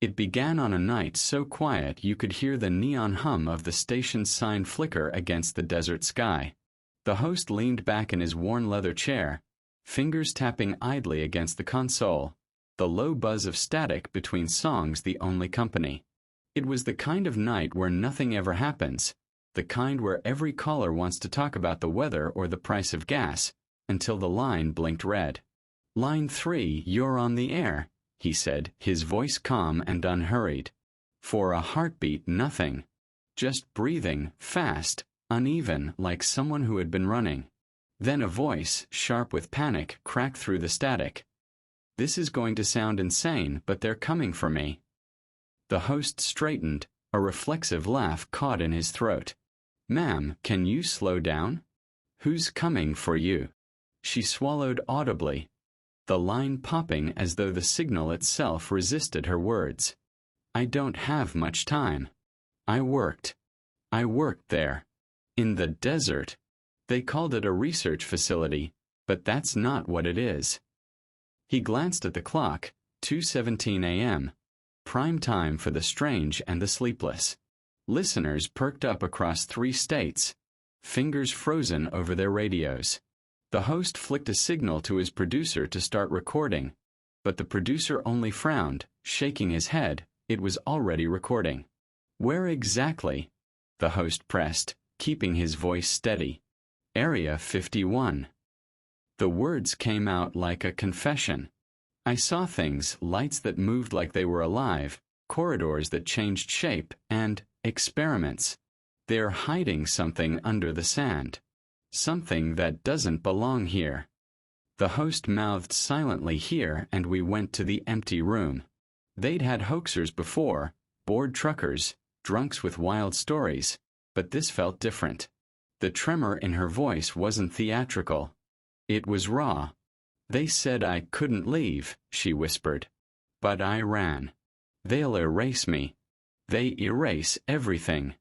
It began on a night so quiet you could hear the neon hum of the station's sign flicker against the desert sky. The host leaned back in his worn leather chair, fingers tapping idly against the console, the low buzz of static between songs the only company. It was the kind of night where nothing ever happens, the kind where every caller wants to talk about the weather or the price of gas, until the line blinked red. "Line 3, you're on the air," he said, his voice calm and unhurried. For a heartbeat, nothing. Just breathing, fast, uneven, like someone who had been running. Then a voice, sharp with panic, cracked through the static. "This is going to sound insane, but they're coming for me." The host straightened, a reflexive laugh caught in his throat. "Ma'am, can you slow down? Who's coming for you?" She swallowed audibly, the line popping as though the signal itself resisted her words. "I don't have much time. I worked there. In the desert. They called it a research facility, but that's not what it is." He glanced at the clock, 2:17 a.m., prime time for the strange and the sleepless. Listeners perked up across 3 states, fingers frozen over their radios. The host flicked a signal to his producer to start recording, but the producer only frowned, shaking his head. It was already recording. "Where exactly?" the host pressed, keeping his voice steady. "Area 51. The words came out like a confession. "I saw things, lights that moved like they were alive, corridors that changed shape, and experiments. They're hiding something under the sand. Something that doesn't belong here." The host mouthed silently here, and we went to the empty room. They'd had hoaxers before, bored truckers, drunks with wild stories, but this felt different. The tremor in her voice wasn't theatrical. It was raw. "They said I couldn't leave," she whispered. "But I ran. They'll erase me. They erase everything."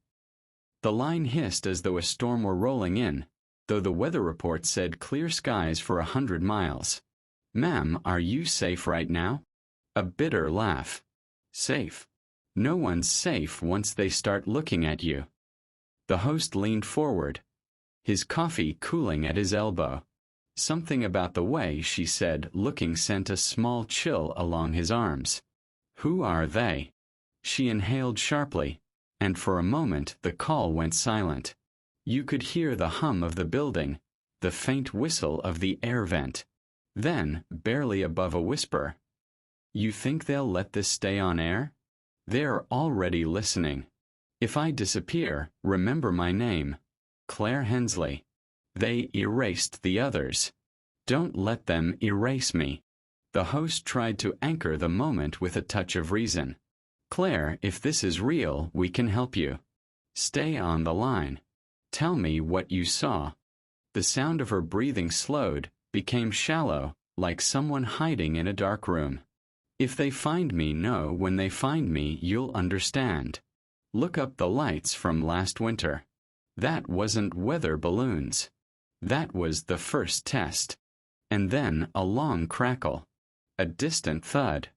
The line hissed as though a storm were rolling in, though the weather report said clear skies for 100 miles. "Ma'am, are you safe right now?" A bitter laugh. "Safe? No one's safe once they start looking at you." The host leaned forward, his coffee cooling at his elbow. Something about the way she said looking sent a small chill along his arms. "Who are they?" She inhaled sharply, and for a moment the call went silent. You could hear the hum of the building, the faint whistle of the air vent. Then, barely above a whisper, "You think they'll let this stay on air? They're already listening. If I disappear, remember my name. Claire Hensley. They erased the others. Don't let them erase me." The host tried to anchor the moment with a touch of reason. "Claire, if this is real, we can help you. Stay on the line. Tell me what you saw." The sound of her breathing slowed, became shallow, like someone hiding in a dark room. "If they find me, no, when they find me, you'll understand. Look up the lights from last winter. That wasn't weather balloons. That was the first test." And then a long crackle. A distant thud.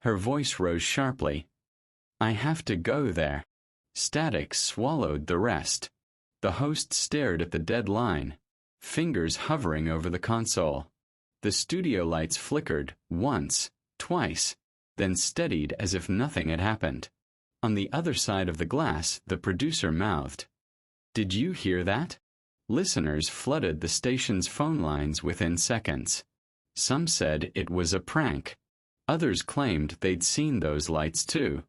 Her voice rose sharply. "I have to go there." Static swallowed the rest. The host stared at the dead line, fingers hovering over the console. The studio lights flickered, once, twice, then steadied as if nothing had happened. On the other side of the glass, the producer mouthed, "Did you hear that?" Listeners flooded the station's phone lines within seconds. Some said it was a prank. Others claimed they'd seen those lights too.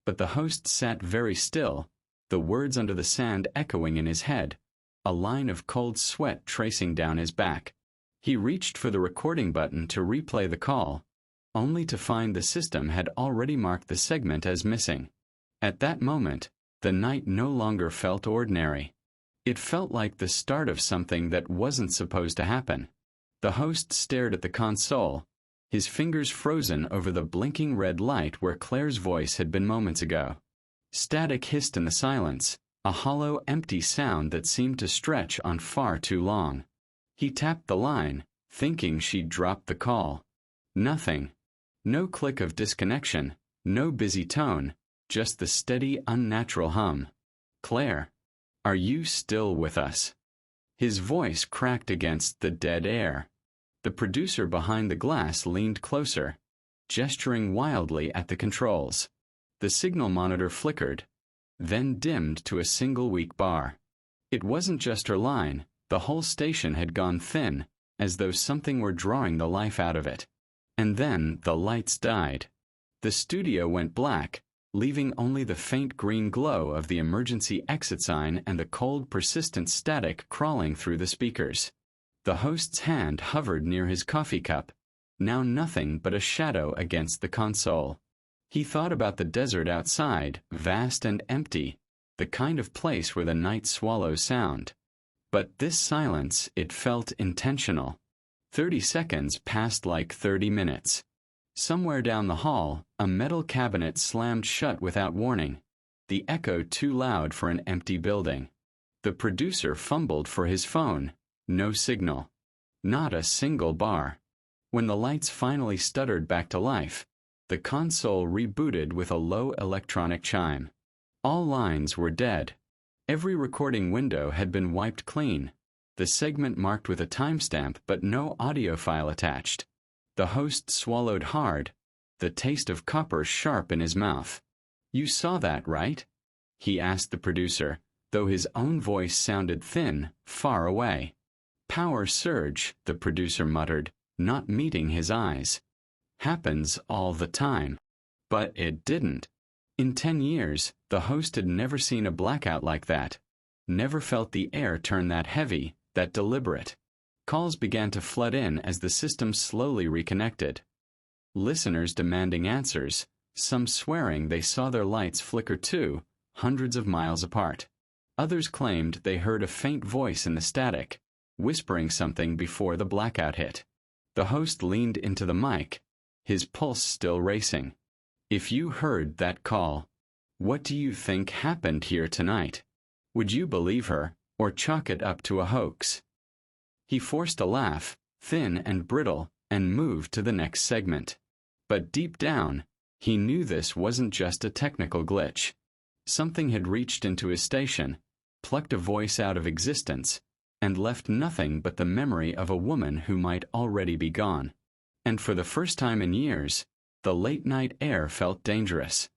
But the host sat very still, the words under the sand echoing in his head, a line of cold sweat tracing down his back. He reached for the recording button to replay the call, only to find the system had already marked the segment as missing. At that moment, the night no longer felt ordinary. It felt like the start of something that wasn't supposed to happen. The host stared at the console, his fingers frozen over the blinking red light where Claire's voice had been moments ago. Static hissed in the silence, a hollow, empty sound that seemed to stretch on far too long. He tapped the line, thinking she'd dropped the call. Nothing. No click of disconnection, No busy tone, just the steady, unnatural hum. "Claire, are you still with us?" His voice cracked against the dead air. The producer behind the glass leaned closer, gesturing wildly at the controls. The signal monitor flickered, then dimmed to a single weak bar. It wasn't just her line, the whole station had gone thin, as though something were drawing the life out of it. And then the lights died. The studio went black, leaving only the faint green glow of the emergency exit sign and the cold, persistent static crawling through the speakers. The host's hand hovered near his coffee cup, now nothing but a shadow against the console. He thought about the desert outside, vast and empty, the kind of place where the night swallows sound. But this silence, it felt intentional. 30 seconds passed like 30 minutes. Somewhere down the hall, a metal cabinet slammed shut without warning, the echo too loud for an empty building. The producer fumbled for his phone. No signal. Not a single bar. When the lights finally stuttered back to life, the console rebooted with a low electronic chime. All lines were dead. Every recording window had been wiped clean, the segment marked with a timestamp but no audio file attached. The host swallowed hard, the taste of copper sharp in his mouth. "You saw that, right?" he asked the producer, though his own voice sounded thin, far away. "Power surge," the producer muttered, not meeting his eyes. "Happens all the time." But it didn't. In 10 years, the host had never seen a blackout like that, never felt the air turn that heavy, that deliberate. Calls began to flood in as the system slowly reconnected. Listeners demanding answers, some swearing they saw their lights flicker too, hundreds of miles apart. Others claimed they heard a faint voice in the static, whispering something before the blackout hit. The host leaned into the mic, his pulse still racing. "If you heard that call, what do you think happened here tonight? Would you believe her, or chalk it up to a hoax?" He forced a laugh, thin and brittle, and moved to the next segment. But deep down, he knew this wasn't just a technical glitch. Something had reached into his station, plucked a voice out of existence, and left nothing but the memory of a woman who might already be gone. And for the first time in years, the late-night air felt dangerous.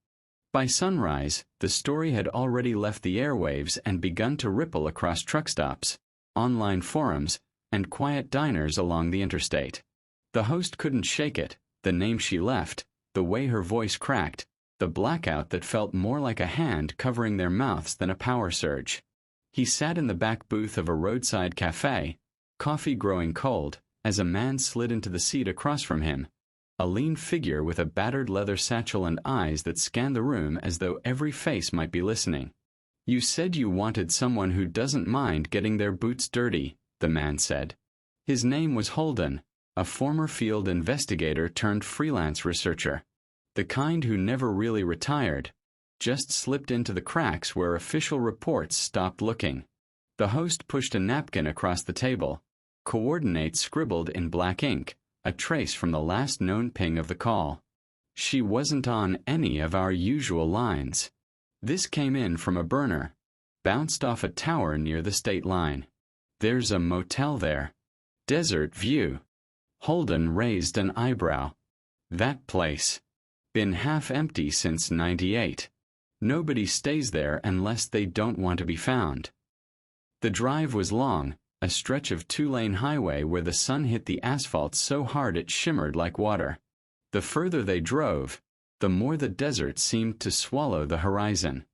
By sunrise, the story had already left the airwaves and begun to ripple across truck stops, online forums, and quiet diners along the interstate. The host couldn't shake it, the name she left, the way her voice cracked, the blackout that felt more like a hand covering their mouths than a power surge. He sat in the back booth of a roadside cafe, coffee growing cold, as a man slid into the seat across from him, a lean figure with a battered leather satchel and eyes that scanned the room as though every face might be listening. "You said you wanted someone who doesn't mind getting their boots dirty," the man said. His name was Holden, a former field investigator turned freelance researcher, the kind who never really retired, just slipped into the cracks where official reports stopped looking. The host pushed a napkin across the table, coordinates scribbled in black ink, a trace from the last known ping of the call. "She wasn't on any of our usual lines. This came in from a burner, bounced off a tower near the state line. There's a motel there. Desert View." Holden raised an eyebrow. "That place. Been half empty since '98. Nobody stays there unless they don't want to be found." The drive was long, a stretch of 2-lane highway where the sun hit the asphalt so hard it shimmered like water. The further they drove, the more the desert seemed to swallow the horizon.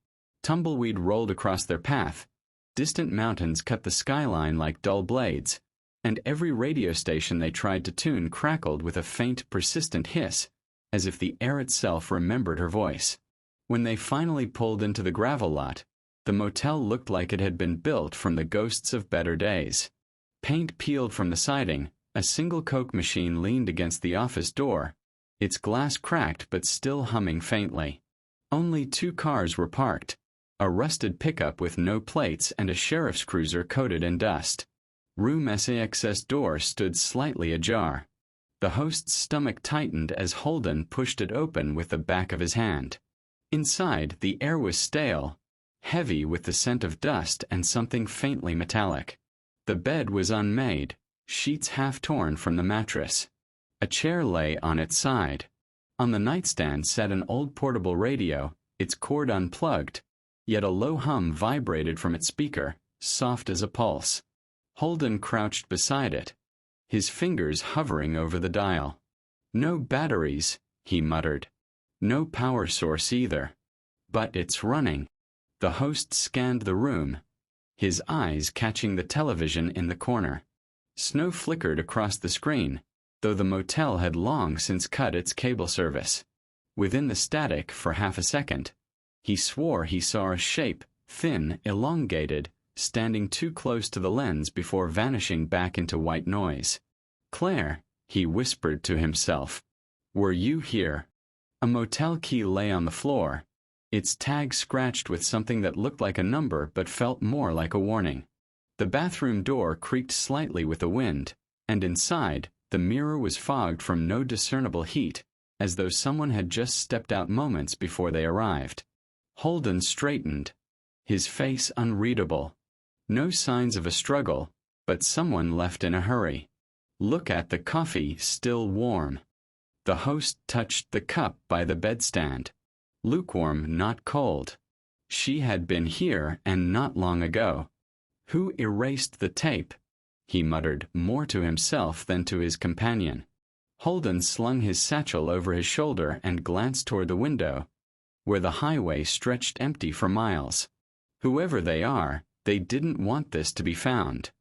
Tumbleweed rolled across their path, distant mountains cut the skyline like dull blades, and every radio station they tried to tune crackled with a faint, persistent hiss, as if the air itself remembered her voice. When they finally pulled into the gravel lot, the motel looked like it had been built from the ghosts of better days. Paint peeled from the siding, a single Coke machine leaned against the office door, its glass cracked but still humming faintly. Only 2 cars were parked, a rusted pickup with no plates and a sheriff's cruiser coated in dust. Room SAX's door stood slightly ajar. The host's stomach tightened as Holden pushed it open with the back of his hand. Inside, the air was stale, heavy with the scent of dust and something faintly metallic. The bed was unmade, sheets half torn from the mattress. A chair lay on its side. On the nightstand sat an old portable radio, its cord unplugged, yet a low hum vibrated from its speaker, soft as a pulse. Holden crouched beside it, his fingers hovering over the dial. "No batteries," he muttered. "No power source either. But it's running." The host scanned the room, his eyes catching the television in the corner. Snow flickered across the screen, though the motel had long since cut its cable service. Within the static, for half a second, he swore he saw a shape, thin, elongated, standing too close to the lens before vanishing back into white noise. "Claire," he whispered to himself, "were you here?" A motel key lay on the floor, its tag scratched with something that looked like a number but felt more like a warning. The bathroom door creaked slightly with the wind, and inside, the mirror was fogged from no discernible heat, as though someone had just stepped out moments before they arrived. Holden straightened, his face unreadable. No signs of a struggle, but someone left in a hurry. "Look at the coffee, still warm." The host touched the cup by the bedstand. Lukewarm, not cold. She had been here, and not long ago. "Who erased the tape?" he muttered, more to himself than to his companion. Holden slung his satchel over his shoulder and glanced toward the window, where the highway stretched empty for miles. Whoever they are, they didn't want this to be found.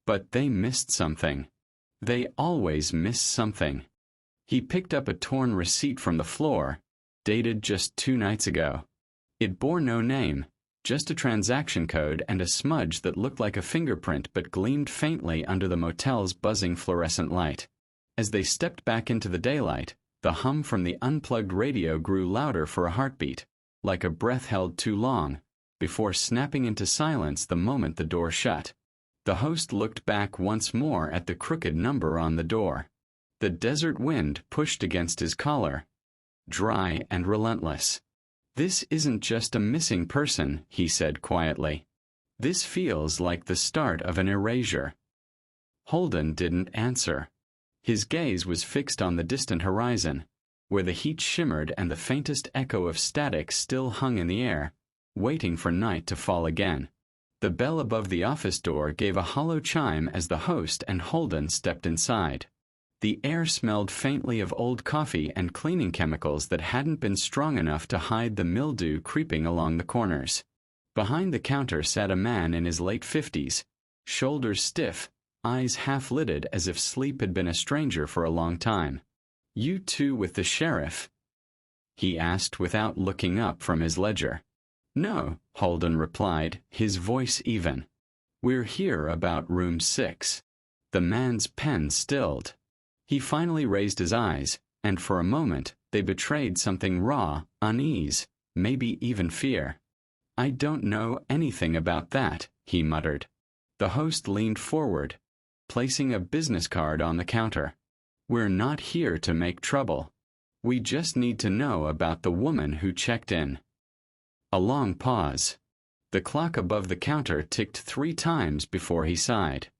But they missed something. They always miss something. He picked up a torn receipt from the floor, dated just 2 nights ago. It bore no name, just a transaction code and a smudge that looked like a fingerprint but gleamed faintly under the motel's buzzing fluorescent light. As they stepped back into the daylight, the hum from the unplugged radio grew louder for a heartbeat, like a breath held too long, before snapping into silence the moment the door shut. The host looked back once more at the crooked number on the door. The desert wind pushed against his collar, dry and relentless. "This isn't just a missing person," he said quietly. "This feels like the start of an erasure." Holden didn't answer. His gaze was fixed on the distant horizon, where the heat shimmered and the faintest echo of static still hung in the air, waiting for night to fall again. The bell above the office door gave a hollow chime as the host and Holden stepped inside. The air smelled faintly of old coffee and cleaning chemicals that hadn't been strong enough to hide the mildew creeping along the corners. Behind the counter sat a man in his late 50s, shoulders stiff, eyes half-lidded as if sleep had been a stranger for a long time. "You two with the sheriff?" he asked without looking up from his ledger. "No," Holden replied, his voice even. "We're here about room 6. The man's pen stilled. He finally raised his eyes, and for a moment they betrayed something raw, unease, maybe even fear. "I don't know anything about that," he muttered. The host leaned forward, placing a business card on the counter. "We're not here to make trouble. We just need to know about the woman who checked in." A long pause. The clock above the counter ticked 3 times before he sighed.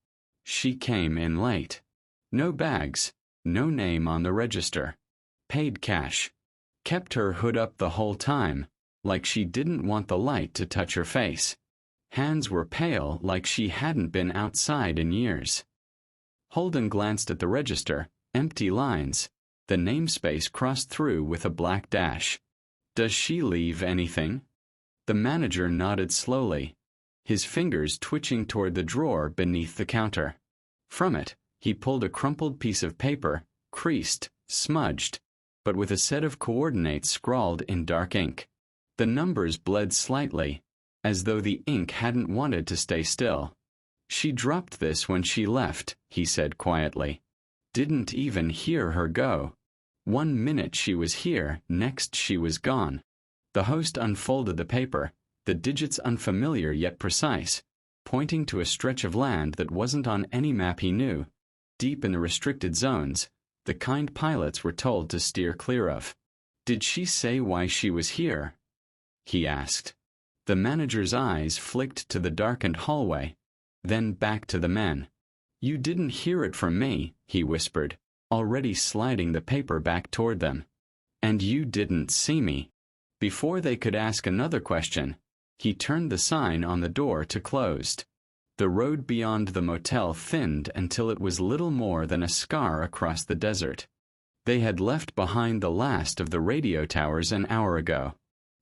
She came in late. No bags, no name on the register. Paid cash. Kept her hood up the whole time, like she didn't want the light to touch her face. Hands were pale, like she hadn't been outside in years. Holden glanced at the register, empty lines, the namespace crossed through with a black dash. "Does she leave anything?" The manager nodded slowly, his fingers twitching toward the drawer beneath the counter. From it, he pulled a crumpled piece of paper, creased, smudged, but with a set of coordinates scrawled in dark ink. The numbers bled slightly, as though the ink hadn't wanted to stay still. "She dropped this when she left," he said quietly. "Didn't even hear her go. 1 minute she was here, next she was gone." The host unfolded the paper, the digits unfamiliar yet precise, pointing to a stretch of land that wasn't on any map he knew, deep in the restricted zones, the kind pilots were told to steer clear of. "Did she say why she was here?" he asked. The manager's eyes flicked to the darkened hallway, then back to the men. "You didn't hear it from me," he whispered, already sliding the paper back toward them. "And you didn't see me." Before they could ask another question, he turned the sign on the door to closed. The road beyond the motel thinned until it was little more than a scar across the desert. They had left behind the last of the radio towers an hour ago.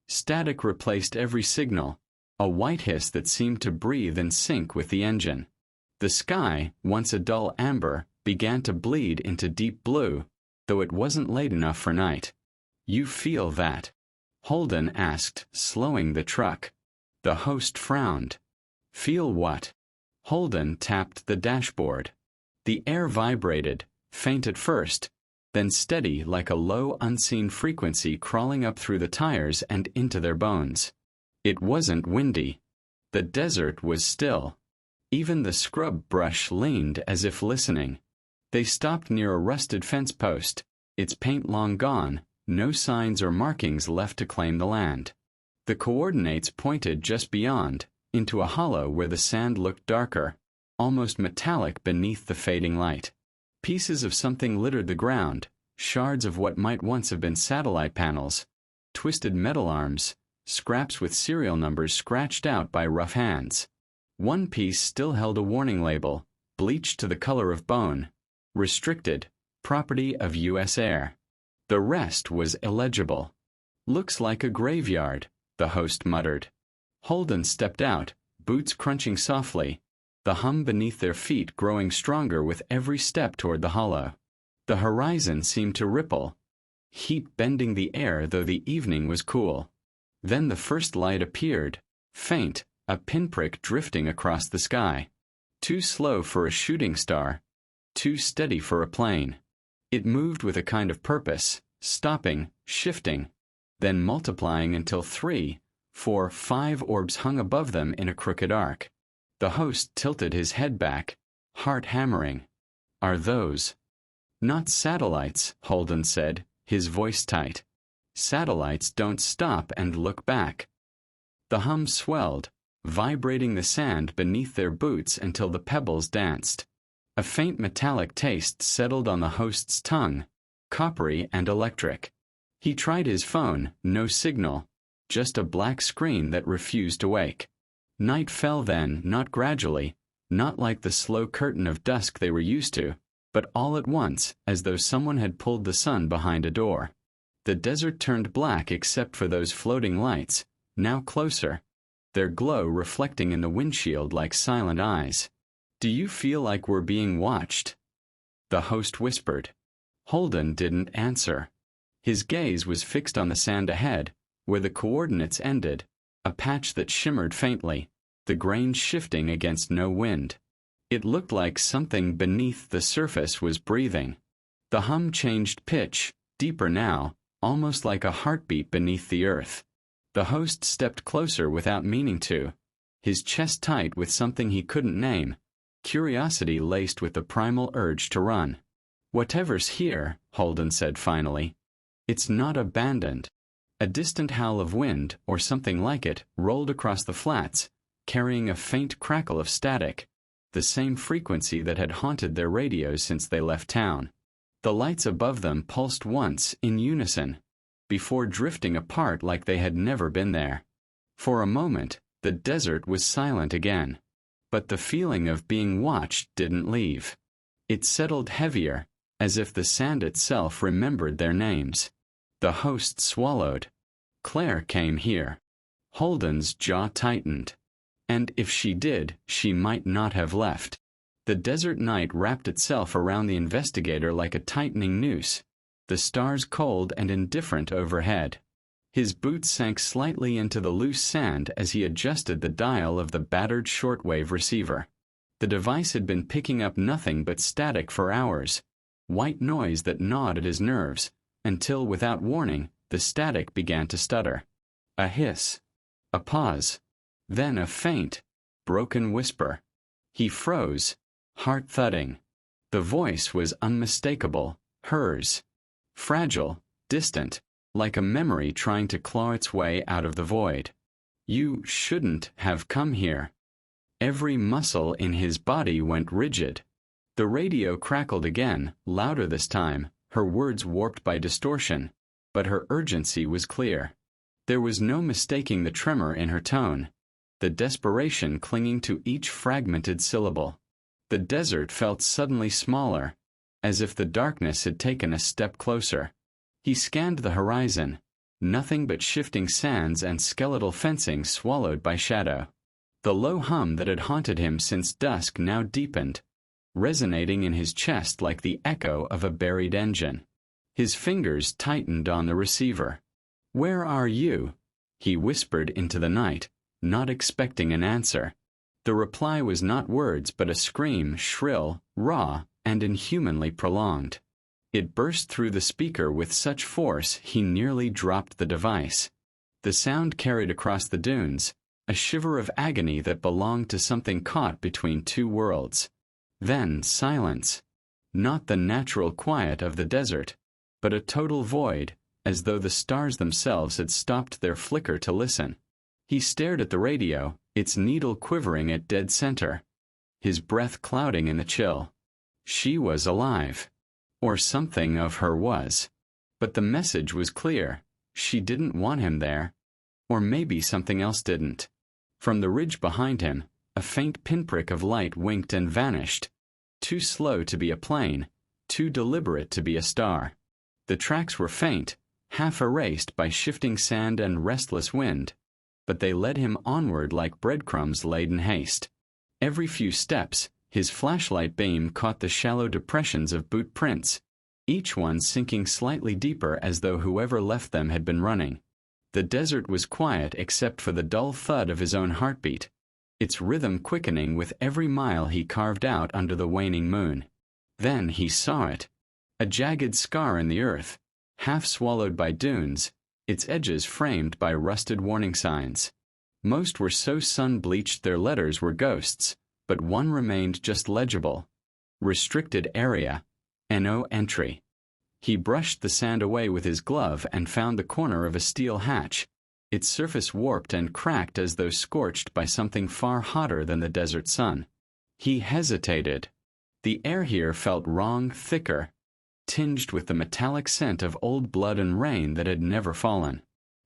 Static replaced every signal, a white hiss that seemed to breathe in sync with the engine. The sky, once a dull amber, began to bleed into deep blue, though it wasn't late enough for night. "You feel that?" Holden asked, slowing the truck. The host frowned. "Feel what?" Holden tapped the dashboard. The air vibrated, faint at first, then steady like a low, unseen frequency crawling up through the tires and into their bones. It wasn't windy. The desert was still. Even the scrub brush leaned as if listening. They stopped near a rusted fence post, its paint long gone, no signs or markings left to claim the land. The coordinates pointed just beyond, into a hollow where the sand looked darker, almost metallic beneath the fading light. Pieces of something littered the ground, shards of what might once have been satellite panels, twisted metal arms, scraps with serial numbers scratched out by rough hands. One piece still held a warning label, bleached to the color of bone, restricted, property of U.S. Air. The rest was illegible. "Looks like a graveyard," the host muttered. Holden stepped out, boots crunching softly, the hum beneath their feet growing stronger with every step toward the hollow. The horizon seemed to ripple, heat bending the air though the evening was cool. Then the first light appeared, faint, a pinprick drifting across the sky. Too slow for a shooting star, too steady for a plane. It moved with a kind of purpose, stopping, shifting, then multiplying until 3, 4, 5 orbs hung above them in a crooked arc. The host tilted his head back, heart hammering. "Are those?" "Not satellites," Holden said, his voice tight. "Satellites don't stop and look back." The hum swelled, vibrating the sand beneath their boots until the pebbles danced. A faint metallic taste settled on the host's tongue, coppery and electric. He tried his phone, no signal, just a black screen that refused to wake. Night fell then, not gradually, not like the slow curtain of dusk they were used to, but all at once, as though someone had pulled the sun behind a door. The desert turned black except for those floating lights, now closer, their glow reflecting in the windshield like silent eyes. "Do you feel like we're being watched?" the host whispered. Holden didn't answer. His gaze was fixed on the sand ahead, where the coordinates ended, a patch that shimmered faintly, the grain shifting against no wind. It looked like something beneath the surface was breathing. The hum changed pitch, deeper now, almost like a heartbeat beneath the earth. The host stepped closer without meaning to, his chest tight with something he couldn't name, curiosity laced with the primal urge to run. "Whatever's here," Holden said finally, "it's not abandoned." A distant howl of wind, or something like it, rolled across the flats, carrying a faint crackle of static, the same frequency that had haunted their radios since they left town. The lights above them pulsed once in unison, before drifting apart like they had never been there. For a moment, the desert was silent again. But the feeling of being watched didn't leave. It settled heavier, as if the sand itself remembered their names. The host swallowed. Claire came here. Holden's jaw tightened. And if she did, she might not have left. The desert night wrapped itself around the investigator like a tightening noose, the stars cold and indifferent overhead. His boots sank slightly into the loose sand as he adjusted the dial of the battered shortwave receiver. The device had been picking up nothing but static for hours, white noise that gnawed at his nerves, until, without warning, the static began to stutter. A hiss. A pause. Then a faint, broken whisper. He froze, heart thudding. The voice was unmistakable, Hers. Fragile, distant, like a memory trying to claw its way out of the void. You shouldn't have come here. Every muscle in his body went rigid. The radio crackled again, louder this time, her words warped by distortion, but her urgency was clear. There was no mistaking the tremor in her tone, the desperation clinging to each fragmented syllable. The desert felt suddenly smaller, as if the darkness had taken a step closer. He scanned the horizon, nothing but shifting sands and skeletal fencing swallowed by shadow. The low hum that had haunted him since dusk now deepened, resonating in his chest like the echo of a buried engine. His fingers tightened on the receiver. "Where are you?" he whispered into the night, not expecting an answer. The reply was not words but a scream, shrill, raw, and inhumanly prolonged. It burst through the speaker with such force he nearly dropped the device. The sound carried across the dunes, a shiver of agony that belonged to something caught between two worlds. Then silence. Not the natural quiet of the desert, but a total void, as though the stars themselves had stopped their flicker to listen. He stared at the radio, its needle quivering at dead center, his breath clouding in the chill. She was alive. Or something of her was. But the message was clear. She didn't want him there. Or maybe something else didn't. From the ridge behind him, a faint pinprick of light winked and vanished. Too slow to be a plane, too deliberate to be a star. The tracks were faint, half erased by shifting sand and restless wind, but they led him onward like breadcrumbs laid in haste. Every few steps, his flashlight beam caught the shallow depressions of boot prints, each one sinking slightly deeper as though whoever left them had been running. The desert was quiet except for the dull thud of his own heartbeat, its rhythm quickening with every mile he carved out under the waning moon. Then he saw it. A jagged scar in the earth, half swallowed by dunes, its edges framed by rusted warning signs. Most were so sun-bleached their letters were ghosts, but one remained just legible. Restricted area. No entry. He brushed the sand away with his glove and found the corner of a steel hatch, its surface warped and cracked as though scorched by something far hotter than the desert sun. He hesitated. The air here felt wrong, thicker, tinged with the metallic scent of old blood and rain that had never fallen.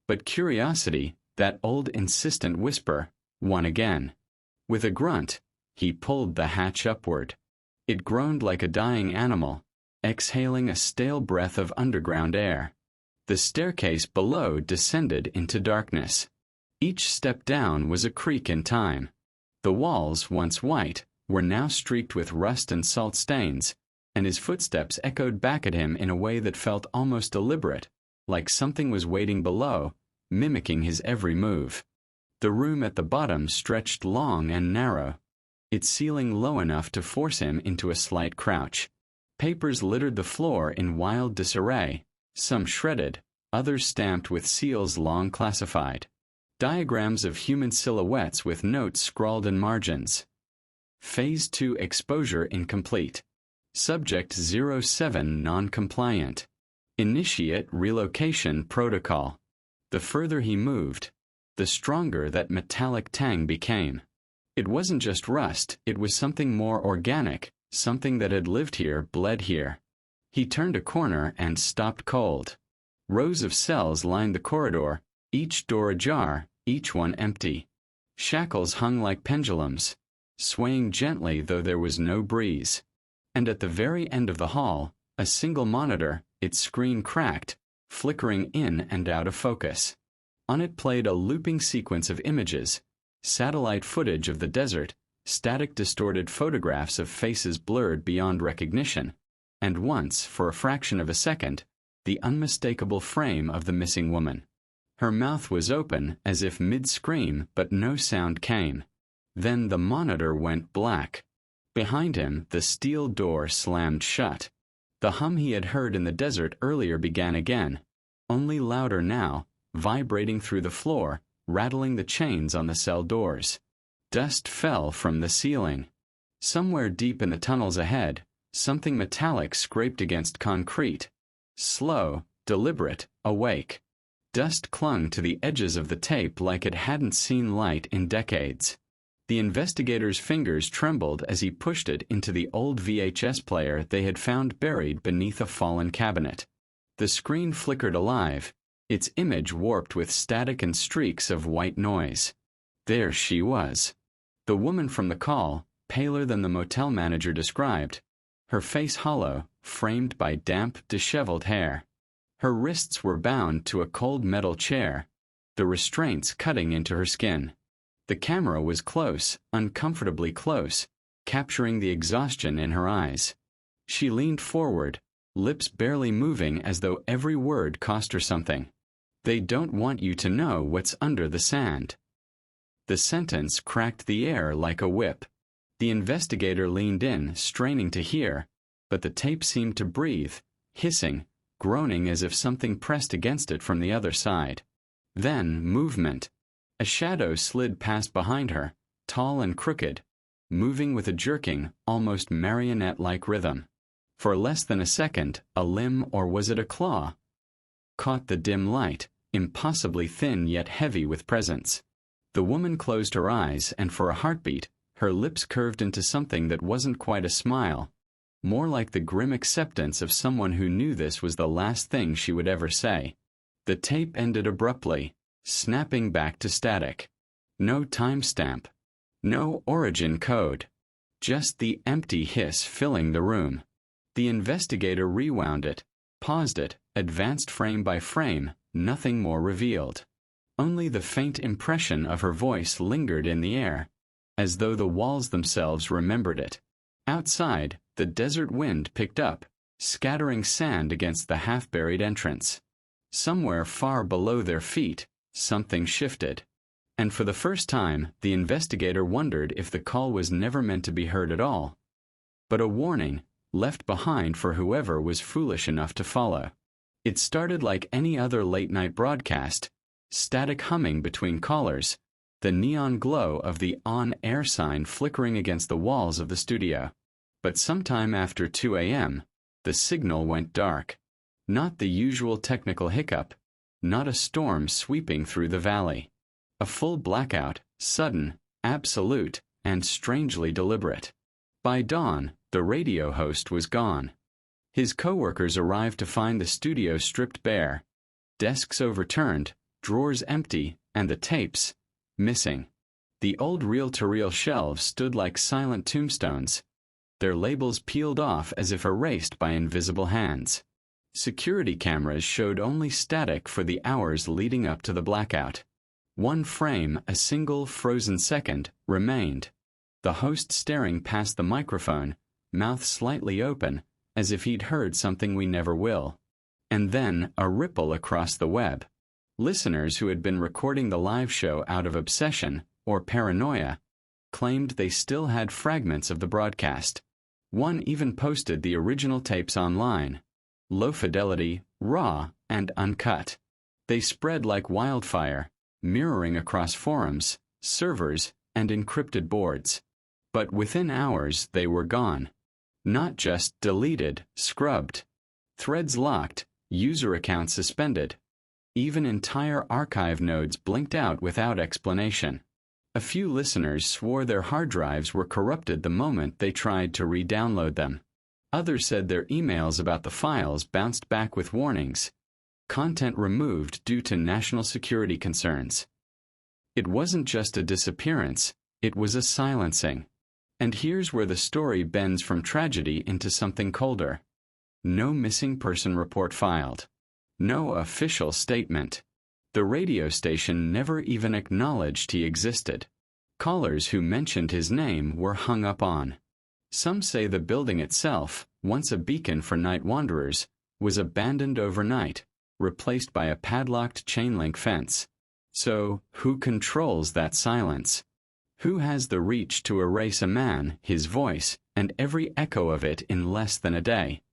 But curiosity, that old insistent whisper, won again. With a grunt, he pulled the hatch upward. It groaned like a dying animal, exhaling a stale breath of underground air. The staircase below descended into darkness. Each step down was a creak in time. The walls, once white, were now streaked with rust and salt stains, and his footsteps echoed back at him in a way that felt almost deliberate, like something was waiting below, mimicking his every move. The room at the bottom stretched long and narrow, its ceiling low enough to force him into a slight crouch. Papers littered the floor in wild disarray, some shredded, others stamped with seals long classified. Diagrams of human silhouettes with notes scrawled in margins. Phase 2 exposure incomplete. Subject 07 non-compliant. Initiate relocation protocol. The further he moved, the stronger that metallic tang became. It wasn't just rust, it was something more organic, something that had lived here, bled here. He turned a corner and stopped cold. Rows of cells lined the corridor, each door ajar, each one empty. Shackles hung like pendulums, swaying gently though there was no breeze. And at the very end of the hall, a single monitor, its screen cracked, flickering in and out of focus. On it played a looping sequence of images, satellite footage of the desert, static distorted photographs of faces blurred beyond recognition, and once, for a fraction of a second, the unmistakable frame of the missing woman. Her mouth was open as if mid-scream, but no sound came. Then the monitor went black. Behind him, the steel door slammed shut. The hum he had heard in the desert earlier began again, only louder now, vibrating through the floor, rattling the chains on the cell doors. Dust fell from the ceiling. Somewhere deep in the tunnels ahead, Something metallic scraped against concrete. Slow, deliberate, awake. Dust clung to the edges of the tape like it hadn't seen light in decades. The investigator's fingers trembled as he pushed it into the old VHS player they had found buried beneath a fallen cabinet. The screen flickered alive, its image warped with static and streaks of white noise. There she was. The woman from the call, paler than the motel manager described, her face hollow, framed by damp, disheveled hair. Her wrists were bound to a cold metal chair, the restraints cutting into her skin. The camera was close, uncomfortably close, capturing the exhaustion in her eyes. She leaned forward, lips barely moving as though every word cost her something. "They don't want you to know what's under the sand." The sentence cracked the air like a whip. The investigator leaned in, straining to hear, but the tape seemed to breathe, hissing, groaning as if something pressed against it from the other side. Then movement. A shadow slid past behind her, tall and crooked, moving with a jerking, almost marionette-like rhythm. For less than a second, a limb, or was it a claw, caught the dim light, impossibly thin yet heavy with presence. The woman closed her eyes, and for a heartbeat, her lips curved into something that wasn't quite a smile, more like the grim acceptance of someone who knew this was the last thing she would ever say. The tape ended abruptly, snapping back to static. No timestamp. No origin code. Just the empty hiss filling the room. The investigator rewound it, paused it, advanced frame by frame, nothing more revealed. Only the faint impression of her voice lingered in the air, as though the walls themselves remembered it. Outside, the desert wind picked up, scattering sand against the half-buried entrance. Somewhere far below their feet, something shifted. And for the first time, the investigator wondered if the call was never meant to be heard at all, but a warning, left behind for whoever was foolish enough to follow. It started like any other late-night broadcast, static humming between callers, the neon glow of the on-air sign flickering against the walls of the studio. But sometime after 2 a.m., the signal went dark. Not the usual technical hiccup, not a storm sweeping through the valley. A full blackout, sudden, absolute, and strangely deliberate. By dawn, the radio host was gone. His co-workers arrived to find the studio stripped bare, desks overturned, drawers empty, and the tapes missing. The old reel-to-reel shelves stood like silent tombstones, their labels peeled off as if erased by invisible hands. Security cameras showed only static for the hours leading up to the blackout. One frame, a single frozen second, remained. The host staring past the microphone, mouth slightly open, as if he'd heard something we never will. And then a ripple across the web. Listeners who had been recording the live show out of obsession or paranoia claimed they still had fragments of the broadcast. One even posted the original tapes online, low fidelity, raw, and uncut. They spread like wildfire, mirroring across forums, servers, and encrypted boards. But within hours they were gone. Not just deleted, scrubbed. Threads locked, user accounts suspended. Even entire archive nodes blinked out without explanation. A few listeners swore their hard drives were corrupted the moment they tried to re-download them. Others said their emails about the files bounced back with warnings. Content removed due to national security concerns. It wasn't just a disappearance, it was a silencing. And here's where the story bends from tragedy into something colder. No missing person report filed. No official statement. The radio station never even acknowledged he existed. Callers who mentioned his name were hung up on. Some say the building itself, once a beacon for night wanderers, was abandoned overnight, replaced by a padlocked chain-link fence. So, who controls that silence? Who has the reach to erase a man, his voice, and every echo of it in less than a day?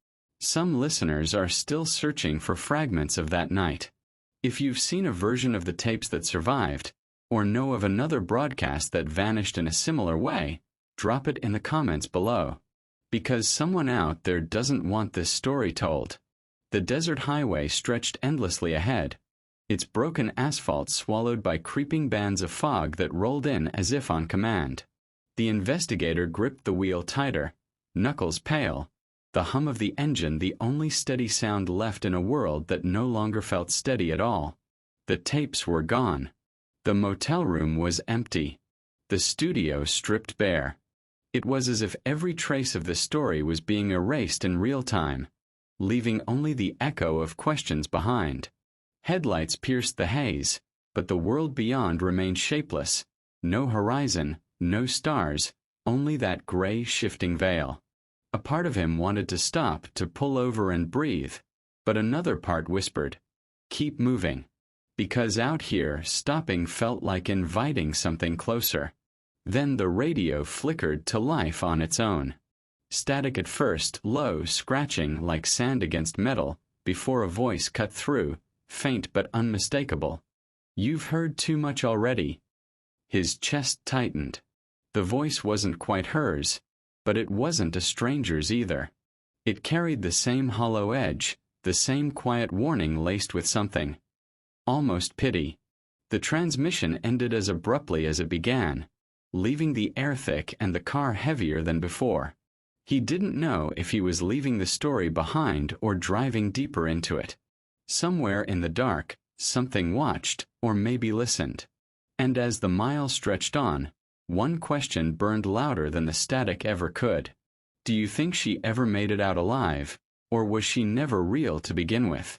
Some listeners are still searching for fragments of that night. If you've seen a version of the tapes that survived, or know of another broadcast that vanished in a similar way, drop it in the comments below. Because someone out there doesn't want this story told. The desert highway stretched endlessly ahead, its broken asphalt swallowed by creeping bands of fog that rolled in as if on command. The investigator gripped the wheel tighter, knuckles pale, the hum of the engine the only steady sound left in a world that no longer felt steady at all. The tapes were gone. The motel room was empty. The studio stripped bare. It was as if every trace of the story was being erased in real time, leaving only the echo of questions behind. Headlights pierced the haze, but the world beyond remained shapeless. No horizon, no stars, only that gray, shifting veil. A part of him wanted to stop, to pull over and breathe, but another part whispered, "Keep moving." Because out here, stopping felt like inviting something closer. Then the radio flickered to life on its own. Static at first, low, scratching like sand against metal, before a voice cut through, faint but unmistakable. "You've heard too much already." His chest tightened. The voice wasn't quite hers, but it wasn't a stranger's either. It carried the same hollow edge, the same quiet warning laced with something. Almost pity. The transmission ended as abruptly as it began, leaving the air thick and the car heavier than before. He didn't know if he was leaving the story behind or driving deeper into it. Somewhere in the dark, something watched, or maybe listened. And as the mile stretched on, one question burned louder than the static ever could. Do you think she ever made it out alive, or was she never real to begin with?